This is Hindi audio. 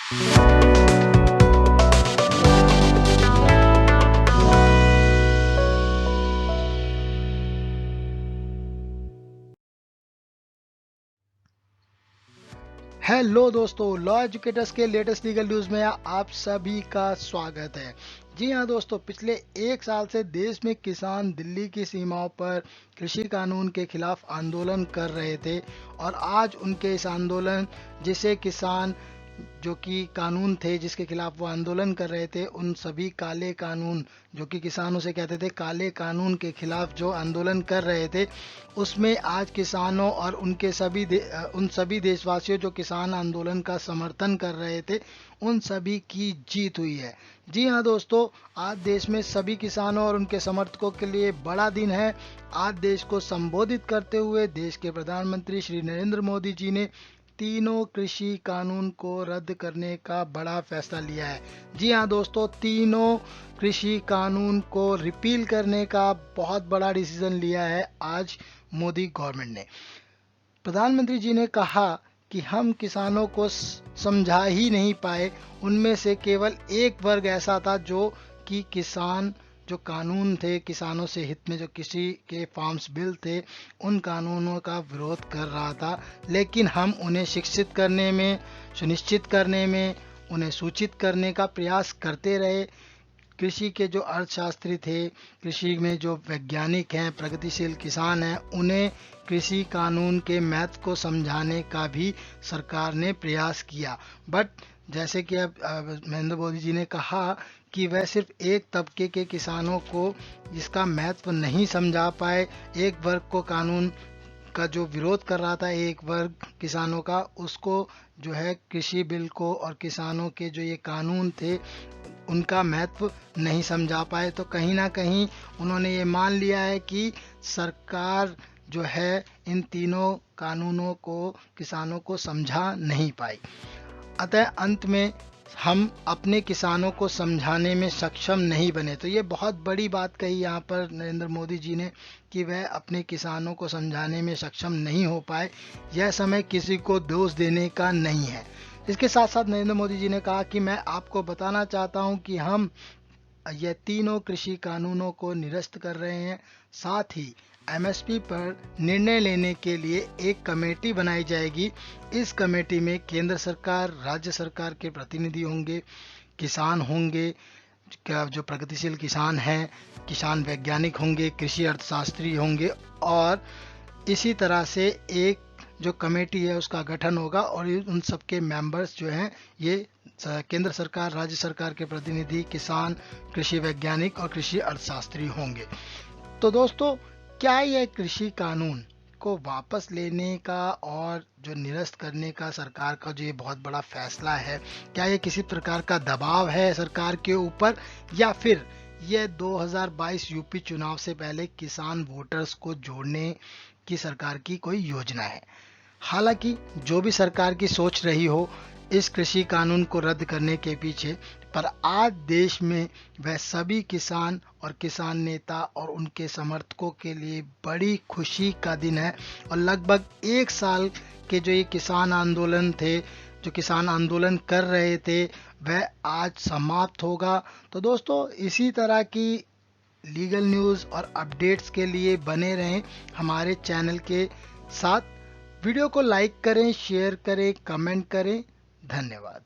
हेलो दोस्तों, लॉ एजुकेटर्स के लेटेस्ट लीगल न्यूज़ में आप सभी का स्वागत है। जी हाँ दोस्तों, पिछले एक साल से देश में किसान दिल्ली की सीमाओं पर कृषि कानून के खिलाफ आंदोलन कर रहे थे और आज उनके इस आंदोलन जिसे किसान जो कि कानून थे जिसके खिलाफ वो आंदोलन कर रहे थे, उन सभी काले कानून जो कि किसान उसे कहते थे काले कानून के खिलाफ जो आंदोलन कर रहे थे, उसमें आज किसानों और उन सभी देशवासियों जो किसान आंदोलन का समर्थन कर रहे थे, उन सभी की जीत हुई है। जी हाँ दोस्तों, आज देश में सभी किसानों और उनके समर्थकों के लिए बड़ा दिन है। आज देश को संबोधित करते हुए देश के प्रधानमंत्री श्री नरेंद्र मोदी जी ने तीनों कृषि कानून को रद्द करने का बड़ा फैसला लिया है। जी हाँ दोस्तों, तीनों कृषि कानून को रिपील करने का बहुत बड़ा डिसीजन लिया है आज मोदी गवर्नमेंट ने। प्रधानमंत्री जी ने कहा कि हम किसानों को समझा ही नहीं पाए। उनमें से केवल एक वर्ग ऐसा था जो कि किसान जो कानून थे किसानों से हित में, जो किसी के फार्म्स बिल थे, उन कानूनों का विरोध कर रहा था। लेकिन हम उन्हें शिक्षित करने में, सुनिश्चित करने में, उन्हें सूचित करने का प्रयास करते रहे। कृषि के जो अर्थशास्त्री थे, कृषि में जो वैज्ञानिक हैं, प्रगतिशील किसान हैं, उन्हें कृषि कानून के महत्व को समझाने का भी सरकार ने प्रयास किया। बट जैसे कि अब नरेंद्र मोदी जी ने कहा कि वह सिर्फ एक तबके के किसानों को इसका महत्व नहीं समझा पाए। एक वर्ग को कानून का जो विरोध कर रहा था, एक वर्ग किसानों का, उसको जो है कृषि बिल को और किसानों के जो ये कानून थे उनका महत्व नहीं समझा पाए। तो कहीं ना कहीं उन्होंने ये मान लिया है कि सरकार जो है इन तीनों कानूनों को किसानों को समझा नहीं पाई। अतः अंत में हम अपने किसानों को समझाने में सक्षम नहीं बने। तो ये बहुत बड़ी बात कही यहाँ पर नरेंद्र मोदी जी ने कि वह अपने किसानों को समझाने में सक्षम नहीं हो पाए। यह समय किसी को दोष देने का नहीं है। इसके साथ साथ नरेंद्र मोदी जी ने कहा कि मैं आपको बताना चाहता हूं कि हम ये तीनों कृषि कानूनों को निरस्त कर रहे हैं। साथ ही एमएसपी पर निर्णय लेने के लिए एक कमेटी बनाई जाएगी। इस कमेटी में केंद्र सरकार, राज्य सरकार के प्रतिनिधि होंगे, किसान होंगे, जो प्रगतिशील किसान हैं, किसान वैज्ञानिक होंगे, कृषि अर्थशास्त्री होंगे, और इसी तरह से एक जो कमेटी है उसका गठन होगा और उन सबके मेंबर्स जो हैं ये केंद्र सरकार, राज्य सरकार के प्रतिनिधि, किसान, कृषि वैज्ञानिक और कृषि अर्थशास्त्री होंगे। तो दोस्तों, क्या यह कृषि कानून को वापस लेने का और जो निरस्त करने का सरकार का जो ये बहुत बड़ा फैसला है, क्या ये किसी प्रकार का दबाव है सरकार के ऊपर, या फिर यह 2022 यूपी चुनाव से पहले किसान वोटर्स को जोड़ने की सरकार की कोई योजना है? हालांकि जो भी सरकार की सोच रही हो इस कृषि कानून को रद्द करने के पीछे, पर आज देश में वह सभी किसान और किसान नेता और उनके समर्थकों के लिए बड़ी खुशी का दिन है। और लगभग एक साल के जो ये किसान आंदोलन थे, जो किसान आंदोलन कर रहे थे, वह आज समाप्त होगा। तो दोस्तों, इसी तरह की लीगल न्यूज़ और अपडेट्स के लिए बने रहें हमारे चैनल के साथ। वीडियो को लाइक करें, शेयर करें, कमेंट करें। धन्यवाद।